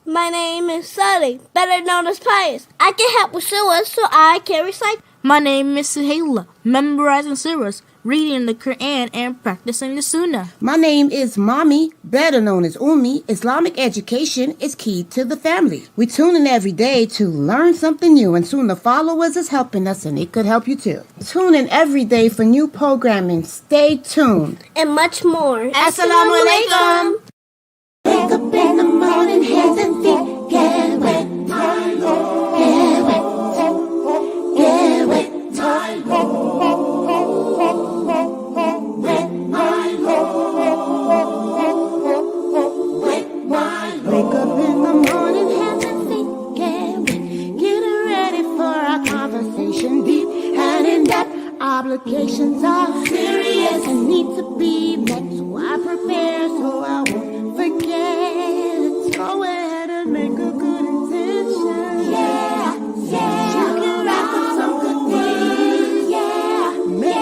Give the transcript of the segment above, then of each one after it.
My name is Sully, better known as Pius. I can help with surahs, so I can recite. My name is Suhaila, memorizing surahs, reading the Quran, and practicing the Sunnah. My name is Mommy, better known as Umi. Islamic education is key to the family. We tune in every day to learn something new, and soon the followers is helping us, and it could help you too. Tune in every day for new programming. Stay tuned. And much more. Assalamu alaikum. Wake up in the morning, hands and feet get wet. Get wet. Get wet. Wake up in the morning, hands and feet get wet. Getting ready for our conversation, deep and in depth. Obligations are serious and need to be met. So I prepare so I won't forget. Go ahead and make a good intention. Yeah. You can wrap up some good things. Yeah. Make a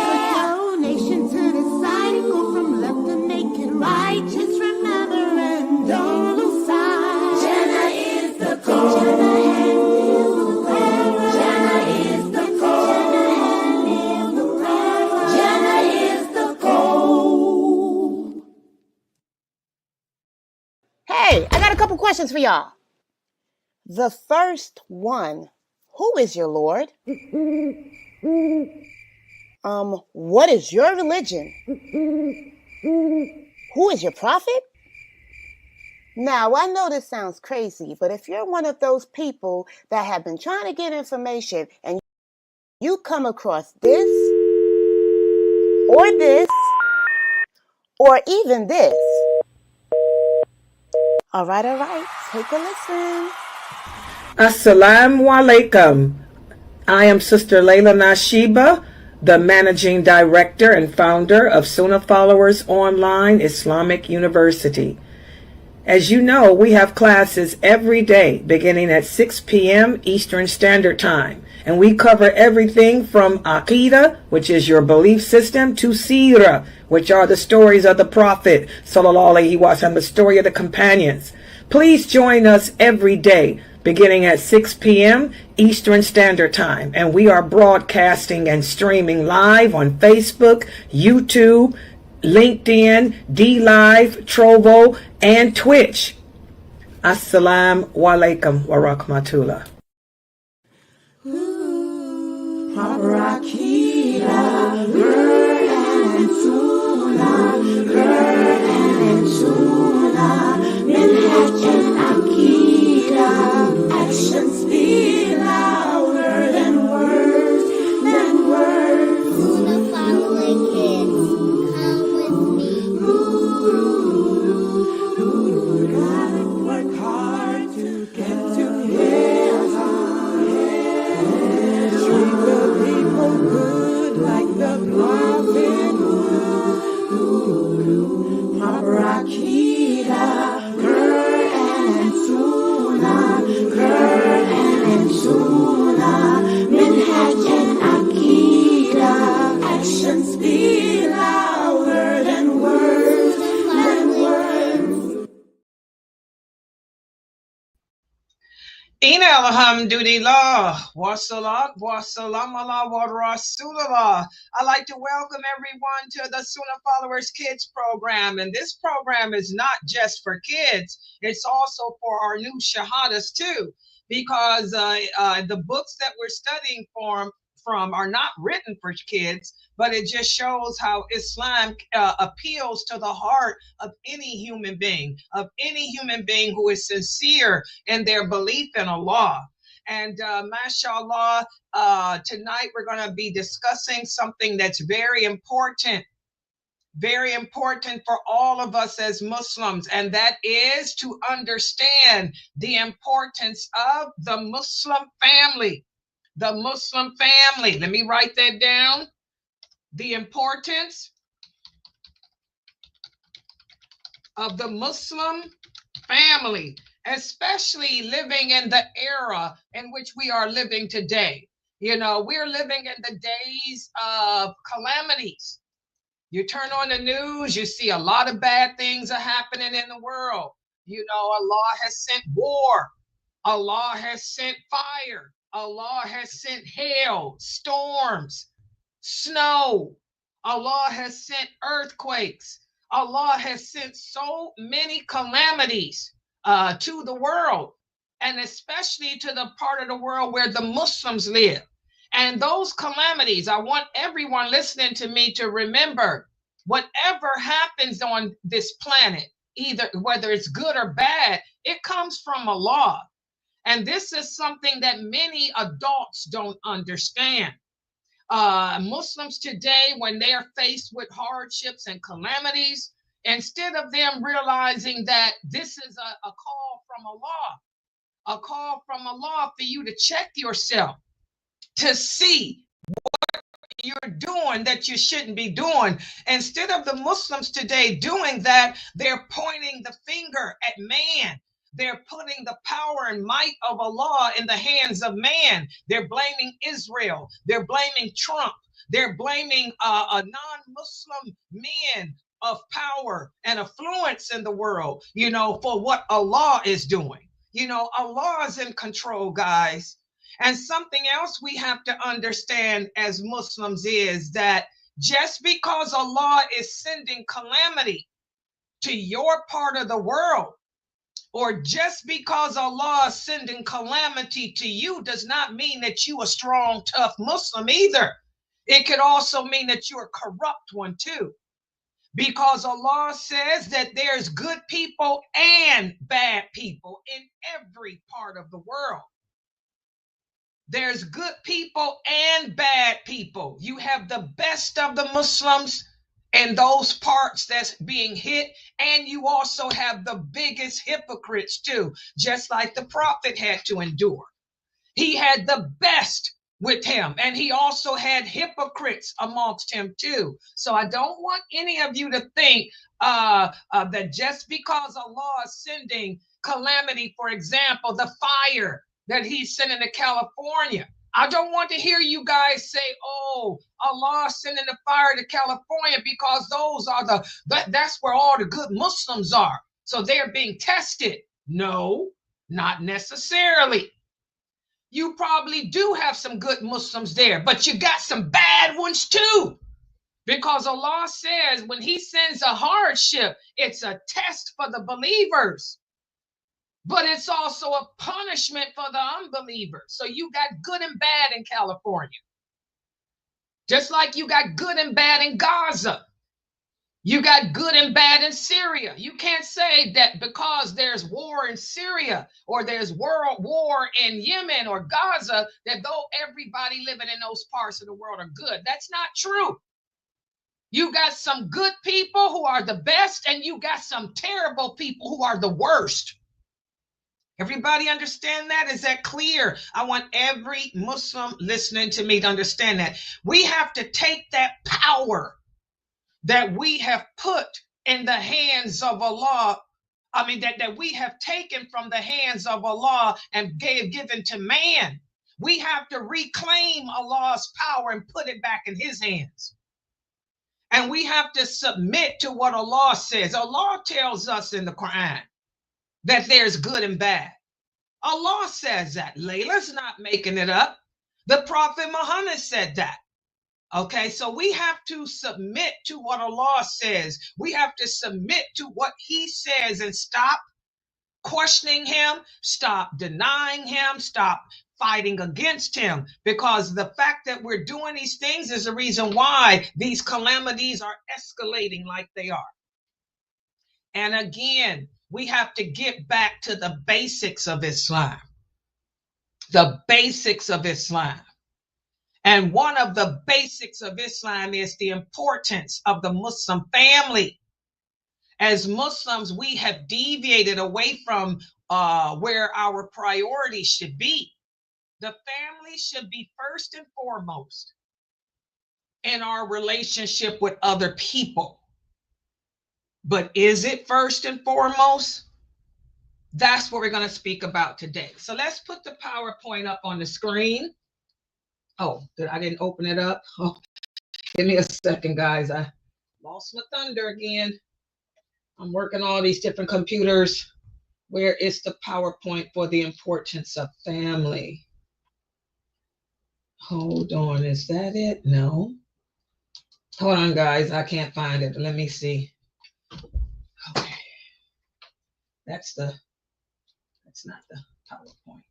donation to the side and go from left to make it right. Just remember and don't lose sight. Jannah is the goal. Jannah is the goal. Jannah is the goal. Hey, I got a couple questions for y'all. The first one, who is your Lord? What is your religion? Who is your prophet? Now, I know this sounds crazy, but if you're one of those people that have been trying to get information and you come across this, or even this. All right, take a listen. Assalamu alaikum. I am Sister Laila Nasheeba, the Managing Director and founder of Sunnah Followers Online Islamic University. As you know, we have classes every day beginning at 6 p.m. Eastern Standard Time. And we cover everything from Aqidah, which is your belief system, to Seerah, which are the stories of the Prophet, Sallallahu Alaihi Wasallam, the story of the companions. Please join us every day beginning at 6 p.m. Eastern Standard Time. And we are broadcasting and streaming live on Facebook, YouTube, LinkedIn, DLive, Trovo, and Twitch. Assalamu alaikum wa rahmatullah. Actions speak louder than words, Sunnah following kids, come with me. Gotta work hard to get to heaven. Treat the people good like the prophet would. Proper Aqidah, Quran and Sunnah, Minhaj and Aqidah. Actions speak louder than words, Ina alhamdulillah, wa salat, wa salam ala wa rasulullah. I'd like to welcome everyone to the Sunnah Followers Kids program. And this program is not just for kids, it's also for our new shahadas too, because the books that we're studying from are not written for kids, but it just shows how Islam appeals to the heart of any human being who is sincere in their belief in Allah. And mashallah, tonight we're going to be discussing something that's very important for all of us as Muslims, and that is to understand the importance of the Muslim family. The Muslim family. Let me write that down. The importance of the Muslim family, especially living in the era in which we are living today. You know, we're living in the days of calamities. You turn on the news, you see a lot of bad things are happening in the world. You know, Allah has sent war. Allah has sent fire. Allah has sent hail, storms, snow. Allah has sent earthquakes. Allah has sent so many calamities to the world, and especially to the part of the world where the Muslims live. And those calamities, I want everyone listening to me to remember, whatever happens on this planet, either whether it's good or bad, it comes from Allah. And this is something that many adults don't understand. Muslims today, when they are faced with hardships and calamities, instead of them realizing that this is a call from Allah, a call from Allah for you to check yourself, to see you're doing that you shouldn't be doing. Instead of the Muslims today doing that, they're pointing the finger at man. They're putting the power and might of Allah in the hands of man. They're blaming Israel. They're blaming Trump. They're blaming a non-Muslim men of power and affluence in the world, you know, for what Allah is doing. You know, Allah is in control, guys. And something else we have to understand as Muslims is that just because Allah is sending calamity to your part of the world, or just because Allah is sending calamity to you, does not mean that you a strong, tough Muslim either. It could also mean that you're a corrupt one too. Because Allah says that there's good people and bad people in every part of the world. There's good people and bad people. You have the best of the Muslims and those parts that's being hit, and you also have the biggest hypocrites too, just like the prophet had to endure. He had the best with him, and he also had hypocrites amongst him too. So I don't want any of you to think that just because Allah is sending calamity, for example, the fire that he's sending to California, I don't want to hear you guys say, oh, Allah sending the fire to California because those are that's where all the good Muslims are. So they're being tested. No, not necessarily. You probably do have some good Muslims there, but you got some bad ones too. Because Allah says when he sends a hardship, it's a test for the believers. But it's also a punishment for the unbelievers. So you got good and bad in California. Just like you got good and bad in Gaza. You got good and bad in Syria. You can't say that because there's war in Syria or there's world war in Yemen or Gaza, that though everybody living in those parts of the world are good. That's not true. You got some good people who are the best, and you got some terrible people who are the worst. Everybody understand that? Is that clear? I want every Muslim listening to me to understand that. We have to take that power that we have put in the hands of Allah. That we have taken from the hands of Allah and given to man. We have to reclaim Allah's power and put it back in his hands. And we have to submit to what Allah says. Allah tells us in the Quran that there's good and bad. Allah says that. Layla's not making it up. The Prophet Muhammad said that. Okay, so we have to submit to what Allah says. We have to submit to what he says and stop questioning him, stop denying him, stop fighting against him. Because the fact that we're doing these things is the reason why these calamities are escalating like they are. And again, we have to get back to the basics of Islam. The basics of Islam. And one of the basics of Islam is the importance of the Muslim family. As Muslims, we have deviated away from where our priorities should be. The family should be first and foremost in our relationship with other people. But is it first and foremost? That's what we're going to speak about today. So let's put the PowerPoint up on the screen. Oh, I didn't open it up. Oh, give me a second, guys. I lost my thunder again. I'm working all these different computers. Where is the PowerPoint for the importance of family? Hold on, is that it? No. Hold on, guys, I can't find it. Let me see. Okay. That's not the PowerPoint.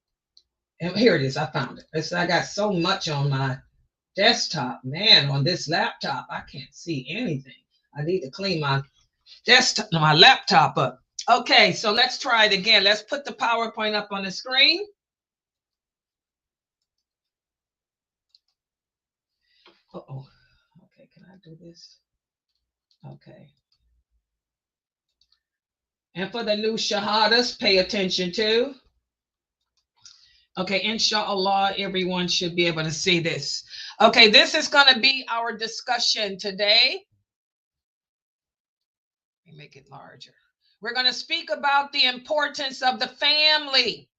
And here it is. I found it. I got so much on my desktop. Man, on this laptop, I can't see anything. I need to clean my desktop, my laptop up. Okay, so let's try it again. Let's put the PowerPoint up on the screen. Uh-oh. Okay, can I do this? Okay. And for the new shahadas, pay attention to. Okay, inshallah, everyone should be able to see this. Okay, this is going to be our discussion today. Let me make it larger. We're going to speak about the importance of the family.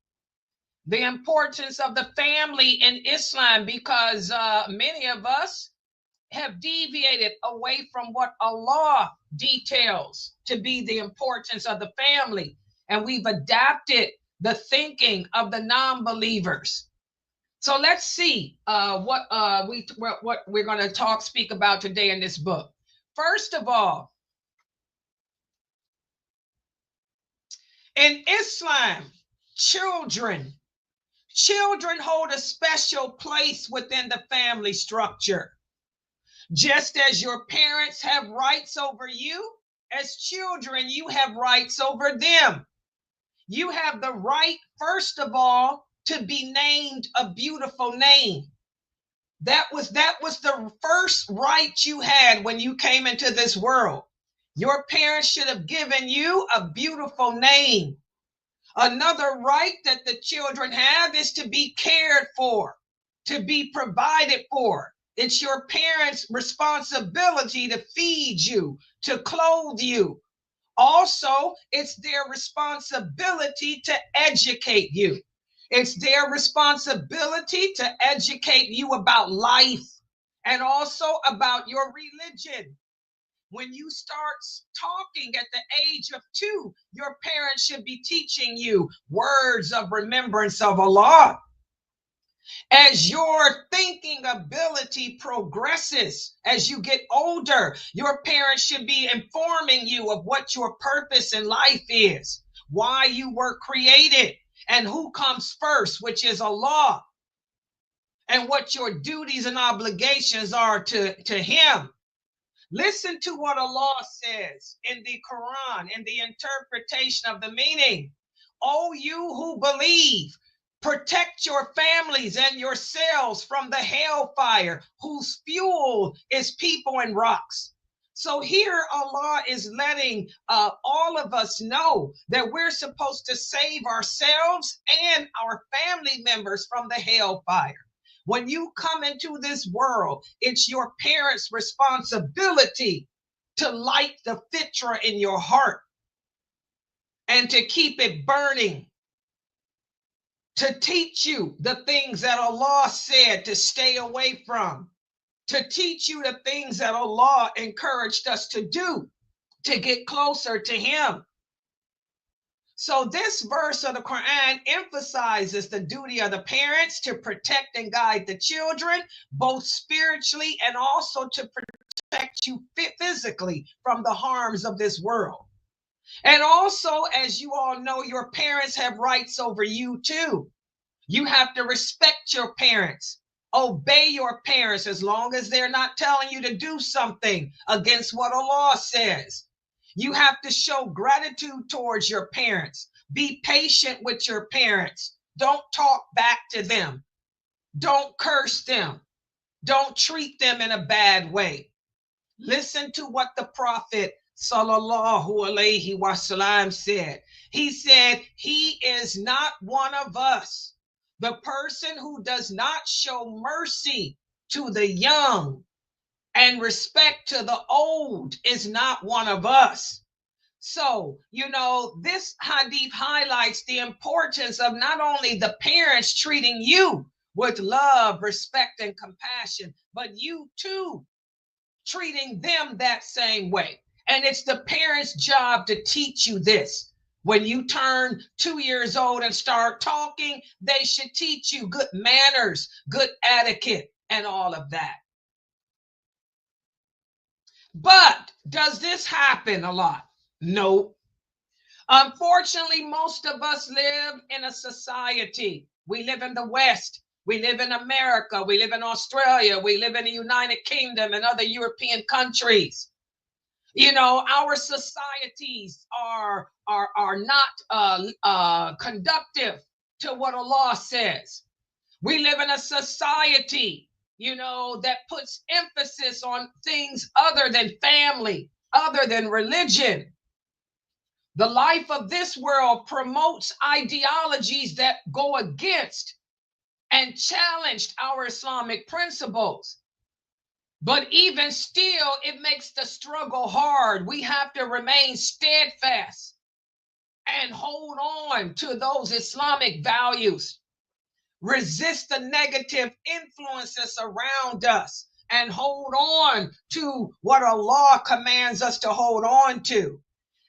The importance of the family in Islam, because many of us have deviated away from what Allah details to be the importance of the family. And we've adapted the thinking of the non-believers. So let's see what we're going to speak about today in this book. First of all, in Islam, children hold a special place within the family structure. Just as your parents have rights over you, as children, you have rights over them. You have the right, first of all, to be named a beautiful name. That was the first right you had when you came into this world. Your parents should have given you a beautiful name. Another right that the children have is to be cared for, to be provided for. It's your parents' responsibility to feed you, to clothe you. Also, it's their responsibility to educate you. It's their responsibility to educate you about life and also about your religion. When you start talking at the age of 2, your parents should be teaching you words of remembrance of Allah. As your thinking ability progresses, as you get older, your parents should be informing you of what your purpose in life is, why you were created, and who comes first, which is Allah, and what your duties and obligations are to Him. Listen to what Allah says in the Quran, in the interpretation of the meaning. O you who believe, protect your families and yourselves from the hellfire, whose fuel is people and rocks. So here Allah is letting all of us know that we're supposed to save ourselves and our family members from the hellfire. When you come into this world, it's your parents' responsibility to light the fitra in your heart and to keep it burning, to teach you the things that Allah said to stay away from, to teach you the things that Allah encouraged us to do to get closer to Him. So this verse of the Quran emphasizes the duty of the parents to protect and guide the children, both spiritually and also to protect you physically from the harms of this world. And also, as you all know, your parents have rights over you too. You have to respect your parents, obey your parents as long as they're not telling you to do something against what Allah says. You have to show gratitude towards your parents. Be patient with your parents. Don't talk back to them. Don't curse them. Don't treat them in a bad way. Listen to what the Prophet sallallahu alaihi wasallam said. He said, he is not one of us. The person who does not show mercy to the young and respect to the old is not one of us. So, this hadith highlights the importance of not only the parents treating you with love, respect, and compassion, but you too treating them that same way. And it's the parents' job to teach you this. When you turn 2 years old and start talking, they should teach you good manners, good etiquette, and all of that. But does this happen a lot? No. Unfortunately, most of us live in a society. We live in the West. We live in America. We live in Australia. We live in the United Kingdom and other European countries. You know, our societies are not conductive to what Allah says. We live in a society, you know, that puts emphasis on things other than family, other than religion. The life of this world promotes ideologies that go against and challenge our Islamic principles. But even still, it makes the struggle hard. We have to remain steadfast and hold on to those Islamic values. Resist the negative influences around us and hold on to what Allah commands us to hold on to.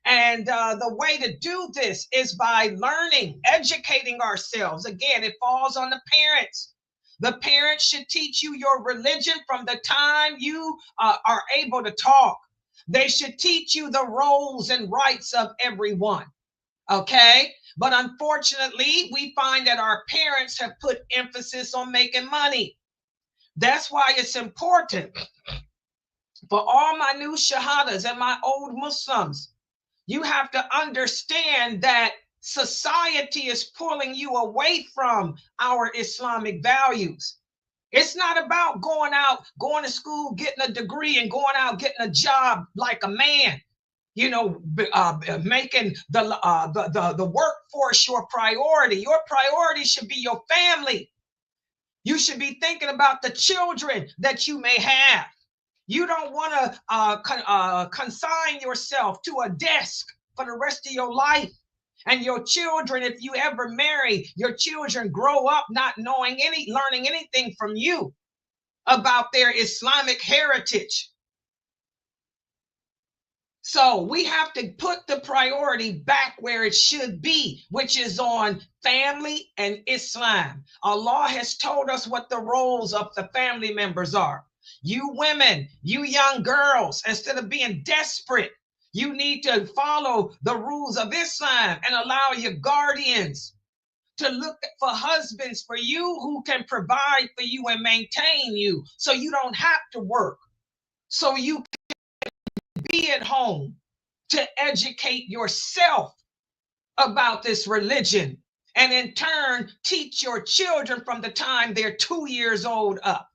And the way to do this is by learning, educating ourselves. Again, it falls on the parents. The parents should teach you your religion from the time you are able to talk. They should teach you the roles and rights of everyone. Okay? But unfortunately, we find that our parents have put emphasis on making money. That's why it's important for all my new shahadas and my old Muslims. You have to understand that society is pulling you away from our Islamic values. It's not about going to school, getting a degree, and going out, getting a job like a man. You know, making the workforce your priority. Your priority should be your family. You should be thinking about the children that you may have. You don't want to consign yourself to a desk for the rest of your life. And your children, if you ever marry, your children grow up not learning anything from you about their Islamic heritage. So we have to put the priority back where it should be, which is on family and Islam. Allah has told us what the roles of the family members are. You women, you young girls, instead of being desperate, you need to follow the rules of Islam and allow your guardians to look for husbands for you who can provide for you and maintain you so you don't have to work, so you can be at home to educate yourself about this religion and in turn teach your children from the time they're 2 years old up.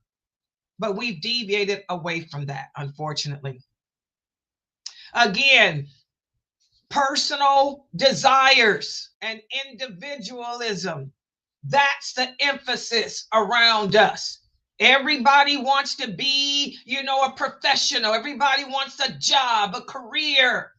But we've deviated away from that, unfortunately. Again, personal desires and individualism, that's the emphasis around us. Everybody wants to be, a professional. Everybody wants a job, a career.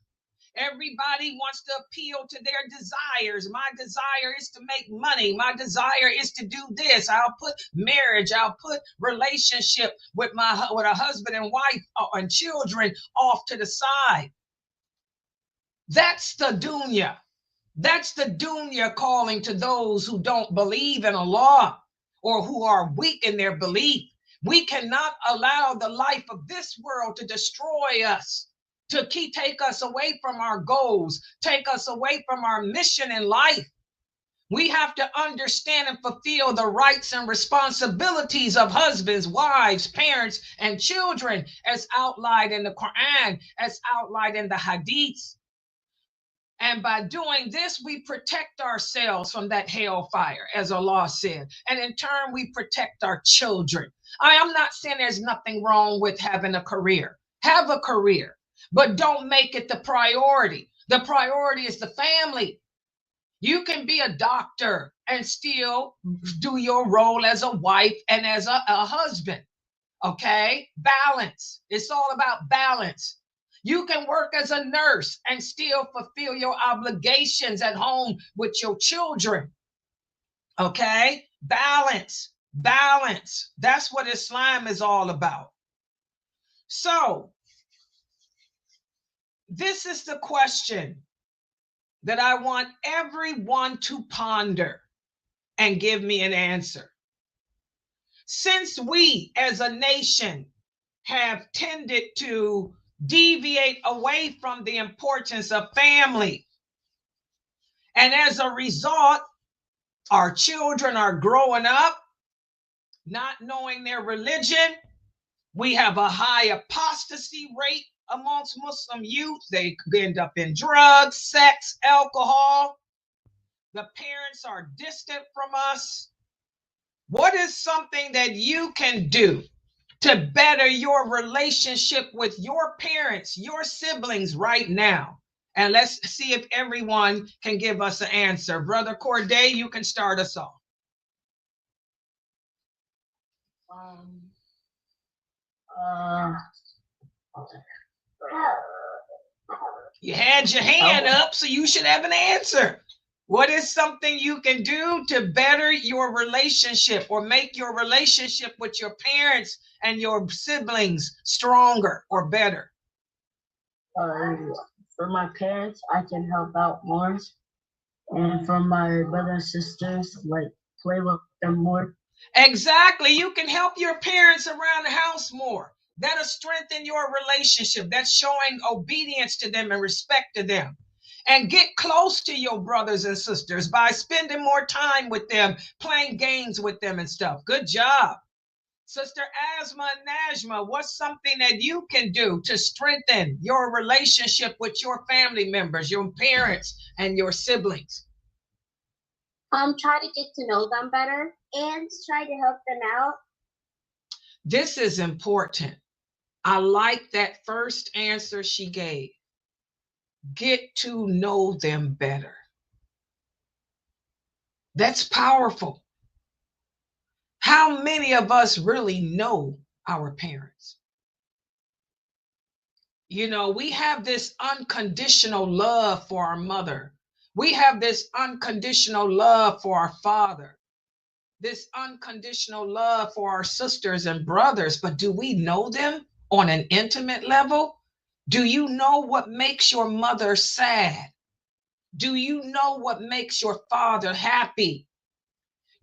Everybody wants to appeal to their desires. My desire is to make money. My desire is to do this. I'll put marriage, I'll put relationship with a husband and wife and children off to the side. That's the dunya. That's the dunya calling to those who don't believe in Allah or who are weak in their belief. We cannot allow the life of this world to destroy us, to take us away from our goals, take us away from our mission in life. We have to understand and fulfill the rights and responsibilities of husbands, wives, parents, and children as outlined in the Quran, as outlined in the Hadiths. And by doing this, we protect ourselves from that hellfire, as Allah said. And in turn, we protect our children. I am not saying there's nothing wrong with having a career. Have a career, but don't make it the priority. The priority is the family. You can be a doctor and still do your role as a wife and as a husband. Okay? Balance. It's all about balance. You can work as a nurse and still fulfill your obligations at home with your children. Okay? Balance. Balance. That's what Islam is all about. So, this is the question. that I want everyone to ponder and give me an answer. Since we as a nation have tended to deviate away from the importance of family, and as a result, our children are growing up not knowing their religion. We have a high apostasy rate amongst Muslim youth. They end up in drugs, sex, alcohol. The parents are distant from us. What is something that you can do to better your relationship with your parents, your siblings right now? And let's see if everyone can give us an answer. Brother Corday, you can start us off. You had your hand up, so you should have an answer. What is something you can do to better your relationship or make your relationship with your parents and your siblings stronger or better? For my parents, I can help out more. And for my brothers and sisters, like play with them more. Exactly. You can help your parents around the house more. That'll strengthen your relationship. That's showing obedience to them and respect to them. And get close to your brothers and sisters by spending more time with them, playing games with them and stuff. Good job. Sister Asma and Najma, what's something that you can do to strengthen your relationship with your family members, your parents, and your siblings? Try to get to know them better and try to help them out. This is important. I like that first answer she gave. Get to know them better. That's powerful. How many of us really know our parents? You know, we have this unconditional love for our mother. We have this unconditional love for our father, this unconditional love for our sisters and brothers, but do we know them on an intimate level? Do you know what makes your mother sad? Do you know what makes your father happy?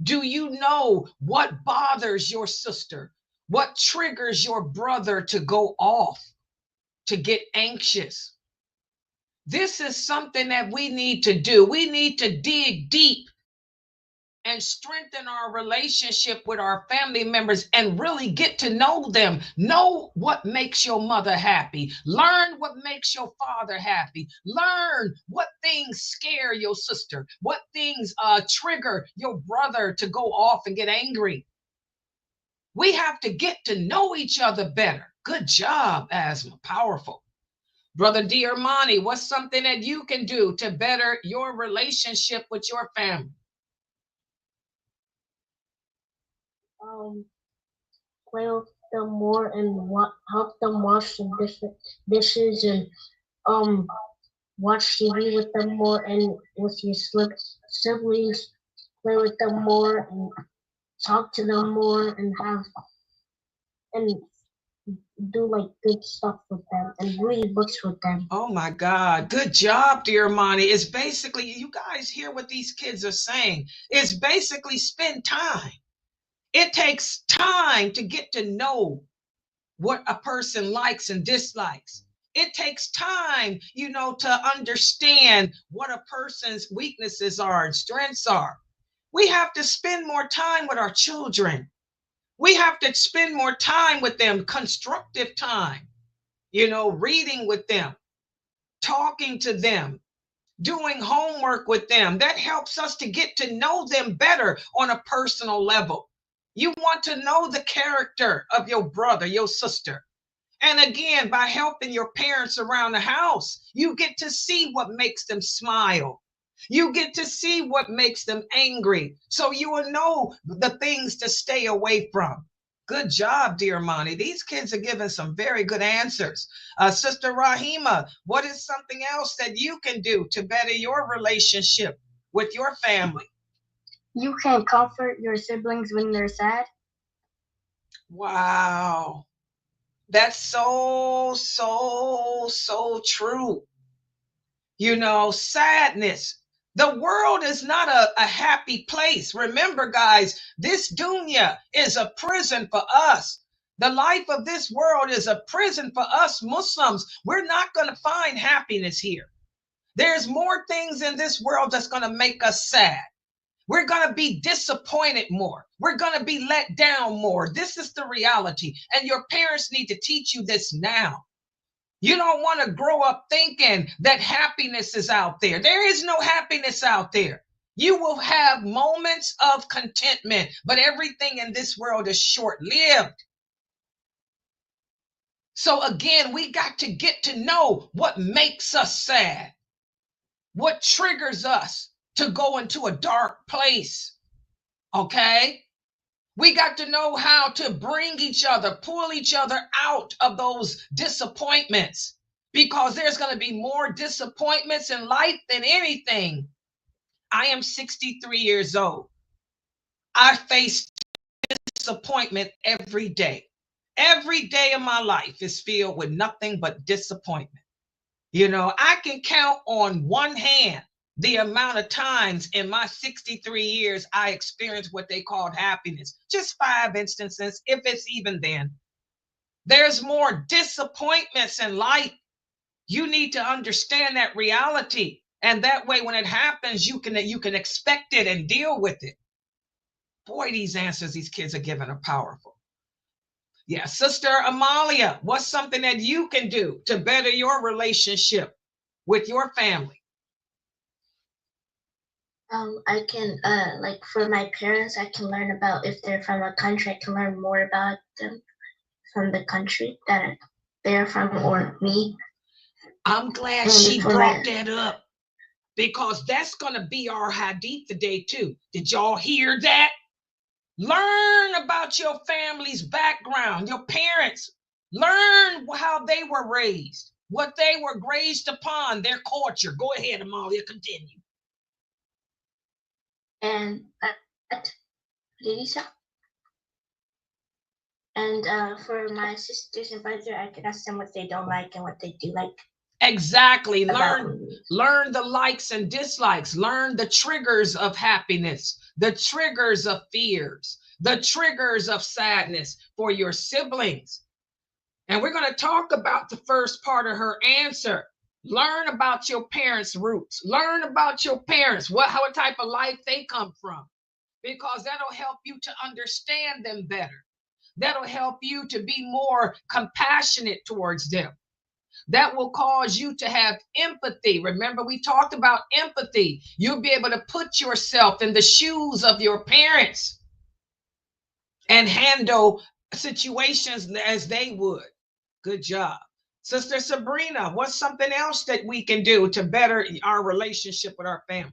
Do you know what bothers your sister? What triggers your brother to go off, to get anxious? This is something that we need to do. We need to dig deep and strengthen our relationship with our family members and really get to know them. Know what makes your mother happy. Learn what makes your father happy. Learn what things scare your sister. What things trigger your brother to go off and get angry. We have to get to know each other better. Good job, Asma. Powerful. Brother Diarmani, what's something that you can do to better your relationship with your family? Play with them more and help them wash the dishes and watch TV with them more, and with your siblings, play with them more and talk to them more and and do like good stuff with them and read books with them. Oh my God. Good job, Diarmani. It's basically, you guys hear what these kids are saying. It's basically spend time. It takes time to get to know what a person likes and dislikes. It takes time, to understand what a person's weaknesses are and strengths are. We have to spend more time with our children. We have to spend more time with them, constructive time, reading with them, talking to them, doing homework with them. That helps us to get to know them better on a personal level. You want to know the character of your brother, your sister. And again, by helping your parents around the house, you get to see what makes them smile. You get to see what makes them angry. So you will know the things to stay away from. Good job, Diarmani. These kids are giving some very good answers. Sister Rahima, what is something else that you can do to better your relationship with your family? You can comfort your siblings when they're sad. Wow. That's so true. Sadness. The world is not a happy place. Remember, guys, this dunya is a prison for us. The life of this world is a prison for us Muslims. We're not going to find happiness here. There's more things in this world that's going to make us sad. We're going to be disappointed more. We're going to be let down more. This is the reality. And your parents need to teach you this now. You don't want to grow up thinking that happiness is out there. There is no happiness out there. You will have moments of contentment, but everything in this world is short-lived. So again, we got to get to know what makes us sad, what triggers us to go into a dark place. Okay? We got to know how to bring each other, pull each other out of those disappointments, because there's going to be more disappointments in life than anything. I am 63 years old. I face disappointment every day. Every day of my life is filled with nothing but disappointment. I can count on one hand the amount of times in my 63 years I experienced what they called happiness. Just 5 instances, if it's even then. There's more disappointments in life. You need to understand that reality. And that way, when it happens, you can expect it and deal with it. Boy, these answers these kids are giving are powerful. Yeah, Sister Amalia, what's something that you can do to better your relationship with your family? I can, like for my parents, I can learn about, if they're from a country, I can learn more about them from the country that they're from, or me. I'm glad she brought that up, because that's going to be our hadith today too. Did y'all hear that? Learn about your family's background, your parents. Learn how they were raised, what they were raised upon, their culture. Go ahead, Amalia, continue. And for my sisters and brothers, I can ask them what they don't like and what they do like. Exactly. Learn the likes and dislikes. Learn the triggers of happiness, the triggers of fears, the triggers of sadness for your siblings. And we're going to talk about the first part of her answer. Learn about your parents' roots. Learn about your parents, what type of life they come from, because that'll help you to understand them better. That'll help you to be more compassionate towards them. That will cause you to have empathy. Remember, we talked about empathy. You'll be able to put yourself in the shoes of your parents and handle situations as they would. Good job. Sister Sabrina, what's something else that we can do to better our relationship with our family?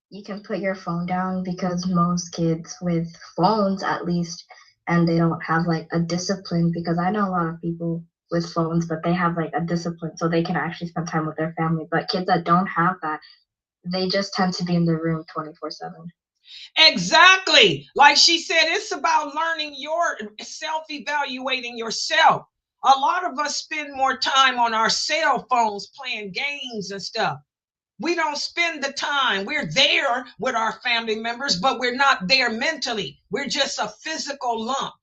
You can put your phone down, because most kids with phones, at least, and they don't have like a discipline, because I know a lot of people with phones, but they have like a discipline so they can actually spend time with their family. But kids that don't have that, they just tend to be in the room 24/7. Exactly. Like she said, it's about learning your self-evaluating yourself. A lot of us spend more time on our cell phones playing games and stuff. We don't spend the time. We're there with our family members, but we're not there mentally. We're just a physical lump.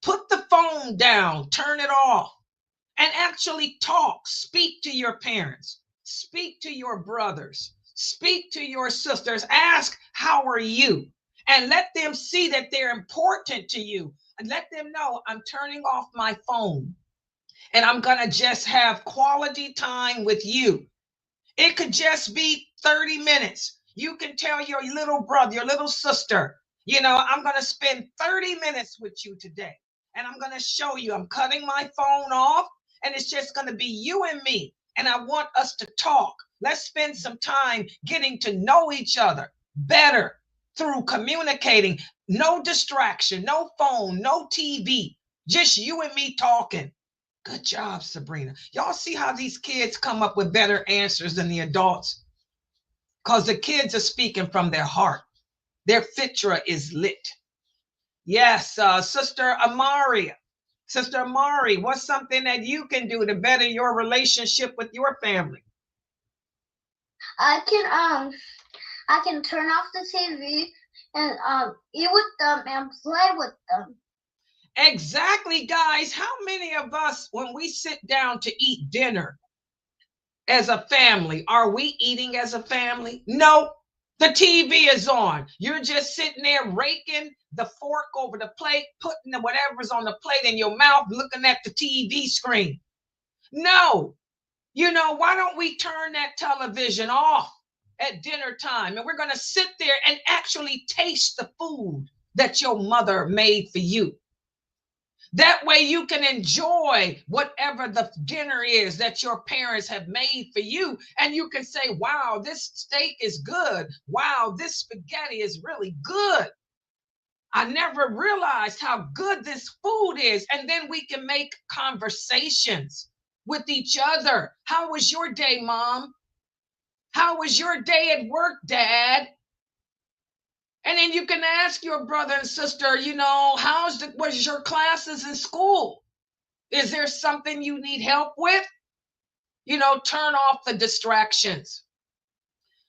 Put the phone down, turn it off, and actually talk. Speak to your parents. Speak to your brothers. Speak to your sisters. Ask, how are you? And let them see that they're important to you. And let them know, I'm turning off my phone and I'm going to just have quality time with you. It could just be 30 minutes. You can tell your little brother, your little sister, I'm going to spend 30 minutes with you today. And I'm going to show you, I'm cutting my phone off, and it's just going to be you and me. And I want us to talk. Let's spend some time getting to know each other better through communicating. No distraction, no phone, no TV, just you and me talking. Good job, Sabrina. Y'all see how these kids come up with better answers than the adults? Because the kids are speaking from their heart. Their fitra is lit. Yes, Sister Amaria, Sister Amari, what's something that you can do to better your relationship with your family? I can turn off the TV and eat with them and play with them. Exactly, guys. How many of us, when we sit down to eat dinner as a family, are we eating as a family? No. The TV is on. You're just sitting there raking the fork over the plate, putting whatever's on the plate in your mouth, looking at the TV screen. No. You know, why don't we turn that television off at dinner time? And we're going to sit there and actually taste the food that your mother made for you. That way you can enjoy whatever the dinner is that your parents have made for you. And you can say, wow, this steak is good. Wow, this spaghetti is really good. I never realized how good this food is. And then we can make conversations with each other. How was your day, Mom? How was your day at work, Dad? And then you can ask your brother and sister, you know, was your classes in school? Is there something you need help with? You know, turn off the distractions.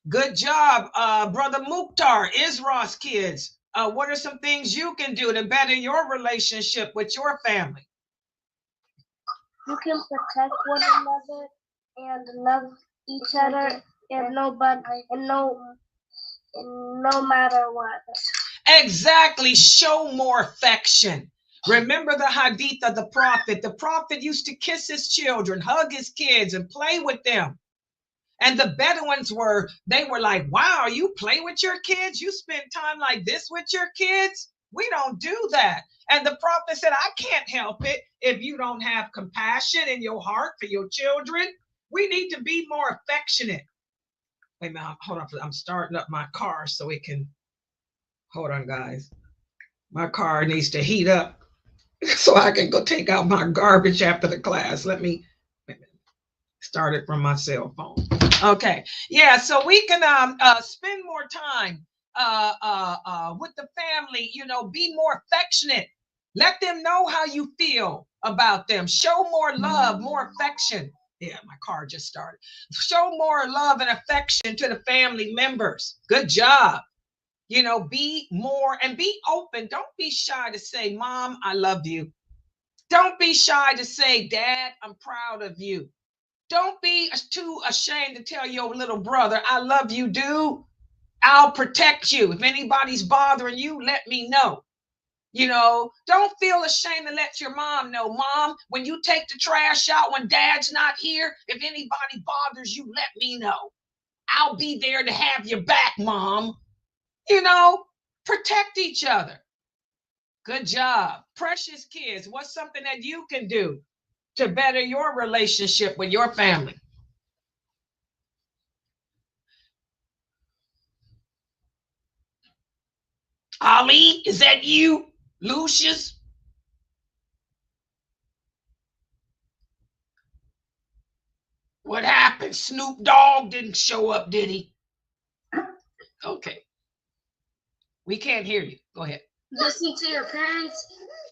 Good job, Brother Mukhtar, Isra's kids. What are some things you can do to better your relationship with your family? You can protect one another and love each other and no matter what. Exactly. Show more affection. Remember the hadith of the prophet. The prophet used to kiss his children, hug his kids, and play with them. And the Bedouins were like, wow, you play with your kids? You spend time like this with your kids? We don't do that. And the prophet said, I can't help it if you don't have compassion in your heart for your children. We need to be more affectionate. Wait a minute, hold on. I'm starting up my car so it can, hold on, guys. My car needs to heat up so I can go take out my garbage after the class. Let me start it from my cell phone. Okay. Yeah, so we can spend more time with the family, you know, be more affectionate. Let them know how you feel about them. Show more love, more affection. Yeah, my car just started. Show more love and affection to the family members. Good job. You know, be more and be open. Don't be shy to say, Mom, I love you. Don't be shy to say, Dad, I'm proud of you. Don't be too ashamed to tell your little brother, I love you, dude. I'll protect you. If anybody's bothering you, let me know. You know, don't feel ashamed to let your mom know. Mom, when you take the trash out, when Dad's not here, if anybody bothers you, let me know. I'll be there to have your back, Mom. You know, protect each other. Good job. Precious kids, what's something that you can do to better your relationship with your family? Ali, is that you? Lucius? What happened? Snoop Dogg didn't show up, did he? Okay. We can't hear you. Go ahead. Listen to your parents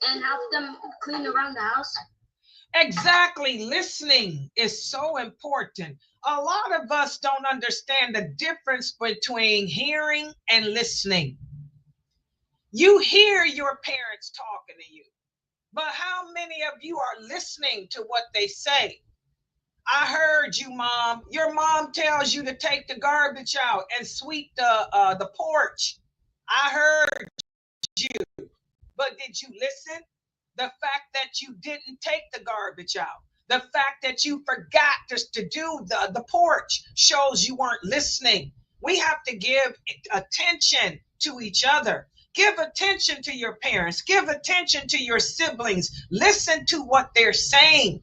and help them clean around the house. Exactly. Listening is so important. A lot of us don't understand the difference between hearing and listening. You hear your parents talking to you, but how many of you are listening to what they say? I heard you, Mom. Your mom tells you to take the garbage out and sweep the porch. I heard you, but did you listen? The fact that you didn't take the garbage out, the fact that you forgot just to do the porch shows you weren't listening. We have to give attention to each other. Give attention to your parents. Give attention to your siblings. Listen to what they're saying.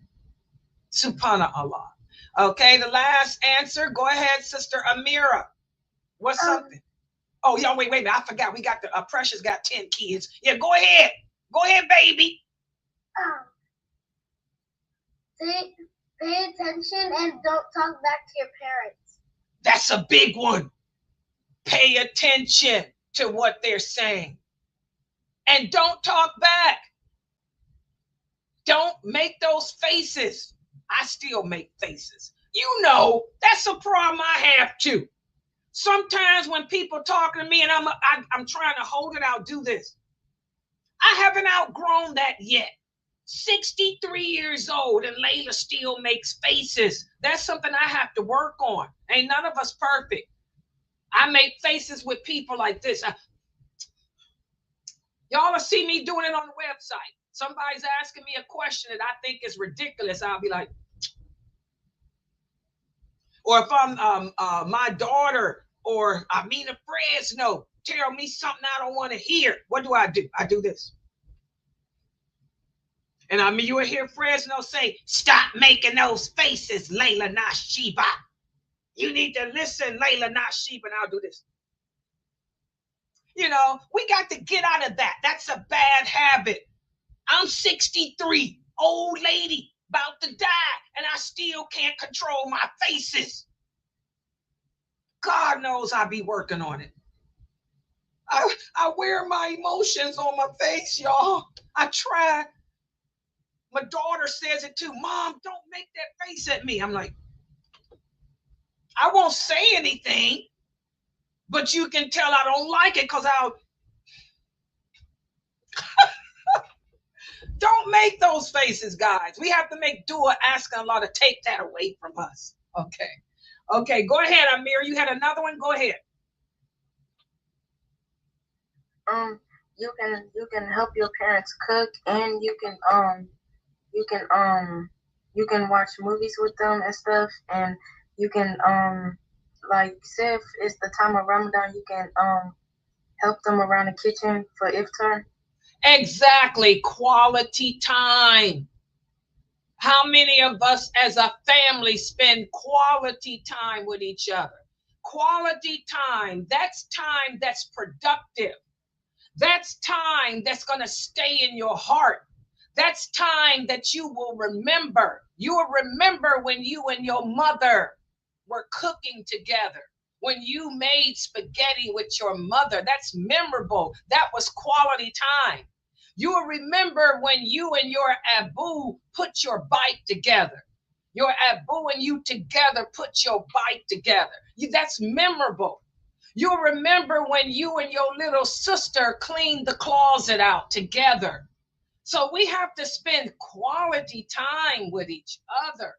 Subhanallah. Okay, the last answer. Go ahead, Sister Amira. What's something? Oh, yeah, wait, I forgot. We got the Precious got 10 kids. Yeah, go ahead. Go ahead, baby. Pay attention and don't talk back to your parents. That's a big one. Pay attention to what they're saying. And don't talk back. Don't make those faces. I still make faces. You know, that's a problem I have too. Sometimes when people talking to me and I'm trying to hold it out, do this. I haven't outgrown that yet. 63 years old and Layla still makes faces. That's something I have to work on. Ain't none of us perfect. I make faces with people like this. Y'all will see me doing it on the website. Somebody's asking me a question that I think is ridiculous. I'll be like, or if I'm my daughter or Amina Fresno tell me something I don't want to hear, what do? I do this. And I mean, you will hear Fresno say, stop making those faces, Laila Nasheeba. You need to listen, Laila Nasheeba, and I'll do this. You know, we got to get out of that. That's a bad habit. I'm 63, old lady, about to die, and I still can't control my faces. God knows I be working on it. I wear my emotions on my face, y'all. I try. My daughter says it too. Mom, don't make that face at me. I'm like, I won't say anything, but you can tell I don't like it because I'll. Don't make those faces, guys. We have to make dua asking Allah to take that away from us. Okay. Okay, go ahead, Amir. You had another one? Go ahead. You can help your parents cook, and you can watch movies with them and stuff, and you can like say if it's the time of Ramadan, you can help them around the kitchen for iftar. Exactly, quality time. How many of us as a family spend quality time with each other? Quality time, that's time that's productive. That's time that's going to stay in your heart. That's time that you will remember. You will remember when you and your mother were cooking together. When you made spaghetti with your mother, that's memorable. That was quality time. You will remember when you and your Abu put your bike together. Your Abu and you together put your bike together. That's memorable. You'll remember when you and your little sister cleaned the closet out together. So we have to spend quality time with each other.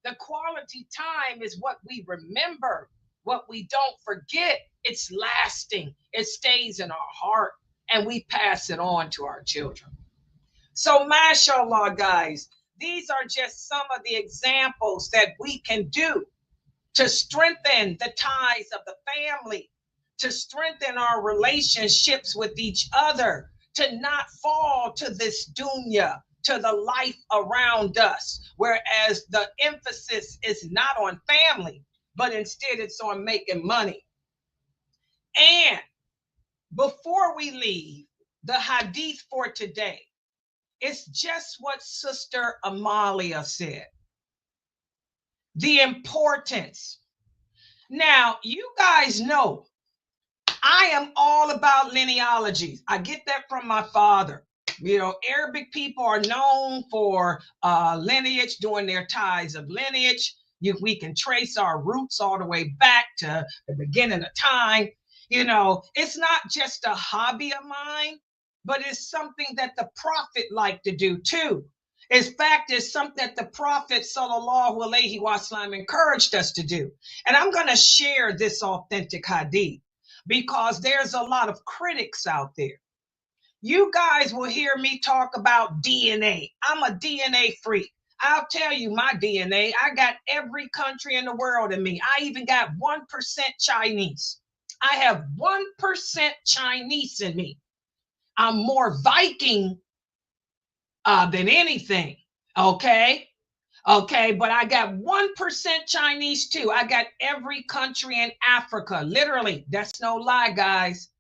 The quality time is what we remember, what we don't forget. It's lasting. It stays in our heart, and we pass it on to our children. So, mashallah, guys, these are just some of the examples that we can do to strengthen the ties of the family, to strengthen our relationships with each other, to not fall to this dunya, to the life around us, whereas the emphasis is not on family, but instead it's on making money. And before we leave, the hadith for today, it's just what Sister Amalia said. The importance. Now, you guys know I am all about genealogies. I get that from my father. You know, Arabic people are known for lineage, doing their ties of lineage. We can trace our roots all the way back to the beginning of time. You know, it's not just a hobby of mine, but it's something that the Prophet liked to do too. In fact, it's something that the Prophet sallallahu alaihi wasallam encouraged us to do. And I'm going to share this authentic hadith because there's a lot of critics out there. You guys will hear me talk about DNA. I'm a DNA freak. I'll tell you my DNA. I got every country in the world in me. I even got 1% Chinese. I have 1% Chinese in me. I'm more Viking than anything. Okay, but I got 1% Chinese too. I got every country in Africa. Literally, that's no lie, guys.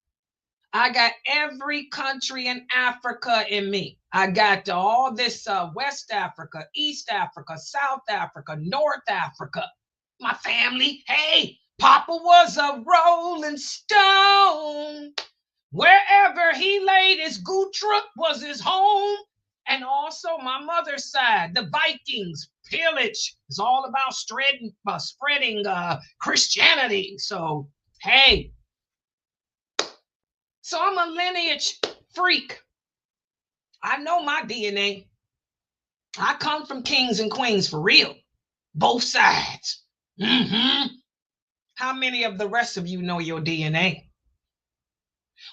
I got every country in Africa in me. I got all this West Africa, East Africa, South Africa, North Africa. My family, hey, Papa was a rolling stone. Wherever he laid his good truck was his home. And also my mother's side, the Vikings, pillage is all about spreading Christianity. So, hey, so I'm a lineage freak. I know my DNA. I come from kings and queens for real. Both sides. How many of the rest of you know your DNA?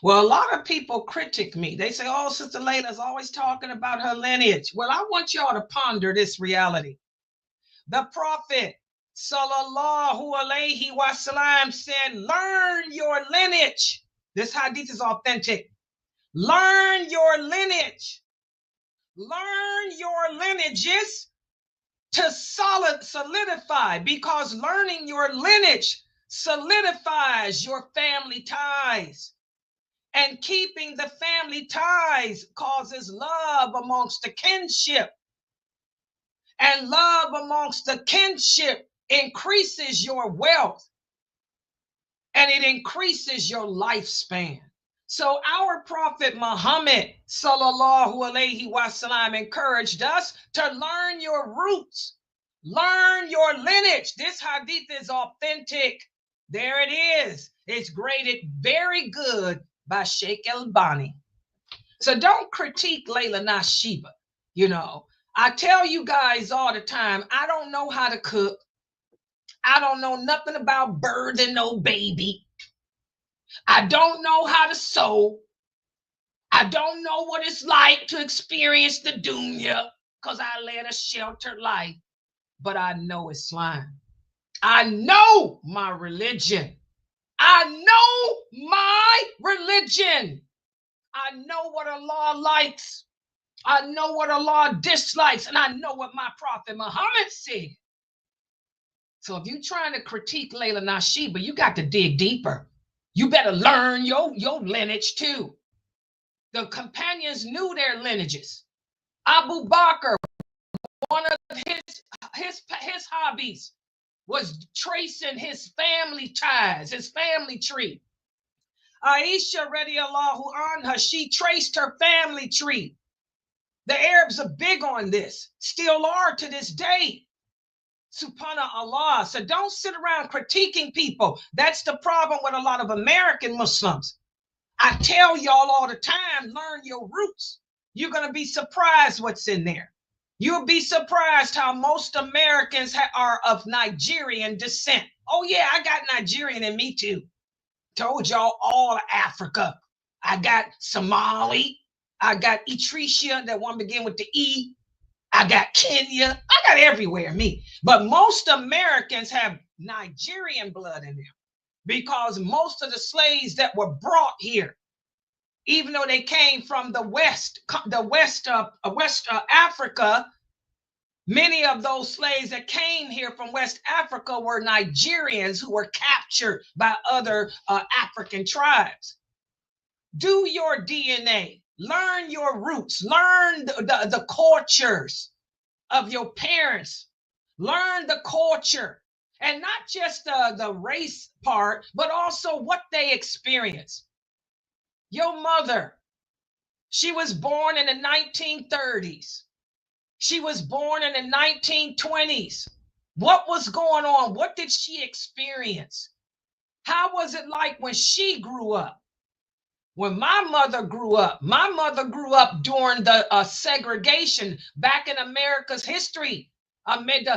Well, a lot of people critique me. They say, oh, Sister Layla's always talking about her lineage. Well, I want y'all to ponder this reality. The Prophet, sallallahu alaihi wasallam, said, learn your lineage. This hadith is authentic. Learn your lineage. Learn your lineages to solidify, because learning your lineage solidifies your family ties. And keeping the family ties causes love amongst the kinship. And love amongst the kinship increases your wealth. And it increases your lifespan. So our Prophet Muhammad sallallahu alaihi wasallam encouraged us to learn your roots, learn your lineage. This hadith is authentic. There it is. It's graded very good by Sheikh Albani. So don't critique Laila Nasheeba. You know, I tell you guys all the time, I don't know how to cook. I don't know nothing about birthing no baby. I don't know how to sew. I don't know what it's like to experience the dunya, because I led a sheltered life. But I know Islam. I know my religion. I know my religion. I know what Allah likes. I know what Allah dislikes. And I know what my Prophet Muhammad said. So if you're trying to critique Laila Nasheeba, you got to dig deeper. You better learn your lineage too. The companions knew their lineages. Abu Bakr, one of his hobbies was tracing his family ties, his family tree. Aisha radiallahu anha, she traced her family tree. The Arabs are big on this, still are to this day. Subhanallah. So don't sit around critiquing people. That's the problem with a lot of American Muslims. I tell y'all all the time, learn your roots. You're going to be surprised what's in there. You'll be surprised how most Americans are of Nigerian descent. Oh yeah, I got Nigerian in me too. Told y'all all of Africa. I got Somali. I got Eritrea, that one begin with the E. I got Kenya. I got everywhere, me. But most Americans have Nigerian blood in them, because most of the slaves that were brought here, even though they came from the West Africa, many of those slaves that came here from West Africa were Nigerians who were captured by other African tribes. Do your DNA. Learn your roots. Learn the cultures of your parents. Learn the culture. And not just the race part, but also what they experience. Your mother, she was born in the 1930s. She was born in the 1920s. What was going on? What did she experience? How was it like when she grew up? When my mother grew up during the segregation back in America's history. Amid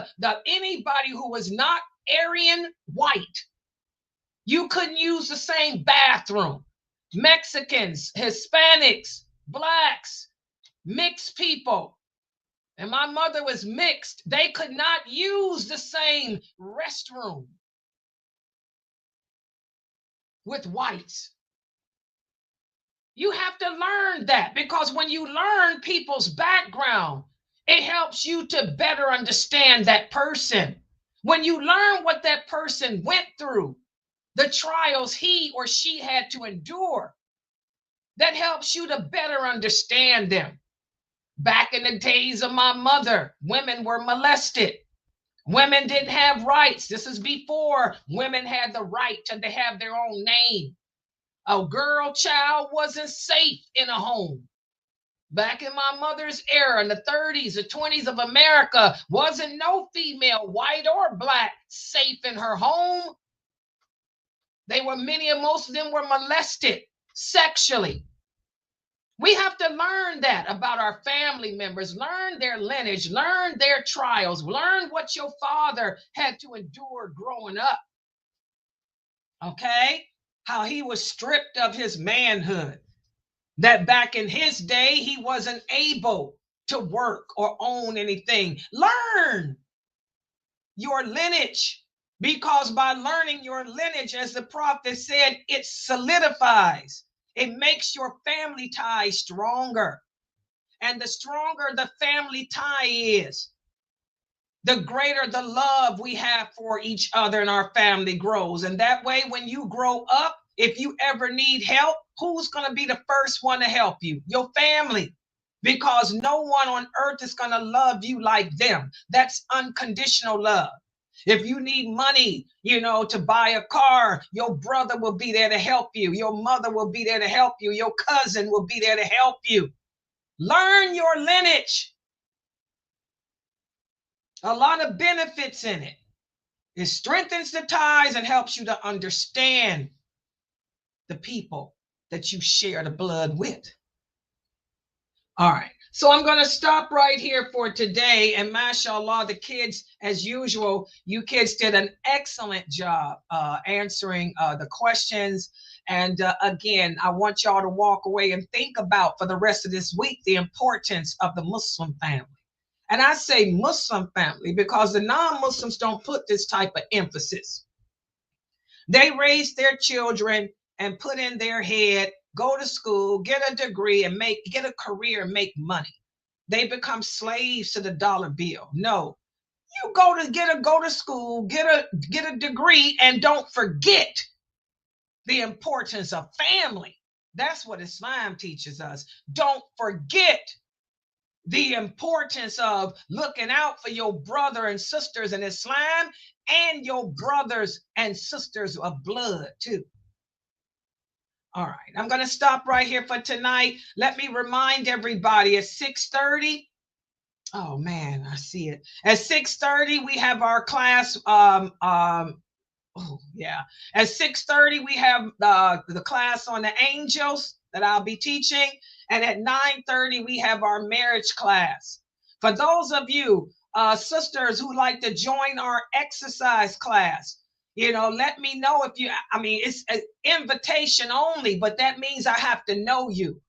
anybody who was not Aryan white, you couldn't use the same bathroom. Mexicans, Hispanics, blacks, mixed people. And my mother was mixed. They could not use the same restroom with whites. You have to learn that, because when you learn people's background, it helps you to better understand that person. When you learn what that person went through, the trials he or she had to endure, that helps you to better understand them. Back in the days of my mother, women were molested. Women didn't have rights. This is before women had the right to have their own name. A girl child wasn't safe in a home. Back in my mother's era, in the 30s, the 20s of America, wasn't no female, white or black, safe in her home. Most of them were molested sexually. We have to learn that about our family members, learn their lineage, learn their trials, learn what your father had to endure growing up. Okay? How he was stripped of his manhood. That back in his day, he wasn't able to work or own anything. Learn your lineage, because by learning your lineage, as the prophet said, it solidifies. It makes your family tie stronger. And the stronger the family tie is, the greater the love we have for each other, and our family grows. And that way, when you grow up, if you ever need help, who's going to be the first one to help you? Your family. Because no one on earth is going to love you like them. That's unconditional love. If you need money, to buy a car, your brother will be there to help you. Your mother will be there to help you. Your cousin will be there to help you. Learn your lineage. A lot of benefits in it. It strengthens the ties and helps you to understand the people that you share the blood with. All right. So I'm going to stop right here for today. And mashallah, the kids, as usual, you kids did an excellent job answering the questions. And again, I want y'all to walk away and think about, for the rest of this week, the importance of the Muslim family. And I say Muslim family because the non-Muslims don't put this type of emphasis. They raise their children and put in their head, go to school, get a degree, and get a career and make money. They become slaves to the dollar bill. No, you go to school, get a degree, and don't forget the importance of family. That's what Islam teaches us. Don't forget the importance of looking out for your brother and sisters in Islam, and your brothers and sisters of blood too. All right, I'm going to stop right here for tonight. Let me remind everybody, at 6:30. Oh man, I see it. At 6:30, we have our class. At 6:30, we have the class on the angels that I'll be teaching. And at 9:30, we have our marriage class. For those of you sisters who like to join our exercise class, let me know if it's an invitation only, but that means I have to know you,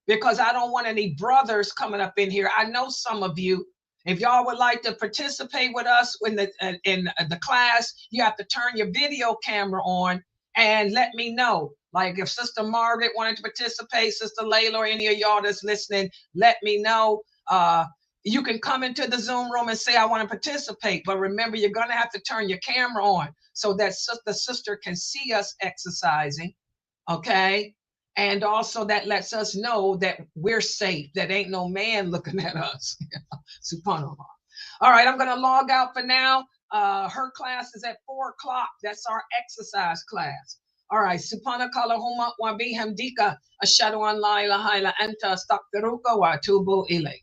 because I don't want any brothers coming up in here. I know some of you. If y'all would like to participate with us in the class, you have to turn your video camera on and let me know. Like if Sister Margaret wanted to participate, Sister Layla, or any of y'all that's listening, let me know. You can come into the Zoom room and say, I want to participate. But remember, you're going to have to turn your camera on so that the sister can see us exercising. Okay? And also that lets us know that we're safe, that ain't no man looking at us. Subhanallah. All right, I'm going to log out for now. Her class is at 4:00. That's our exercise class. All right. Subhanakallahumma wa bihamdika ashhadu an la ilaha illa anta astaghfiruka wa atubu ilayk.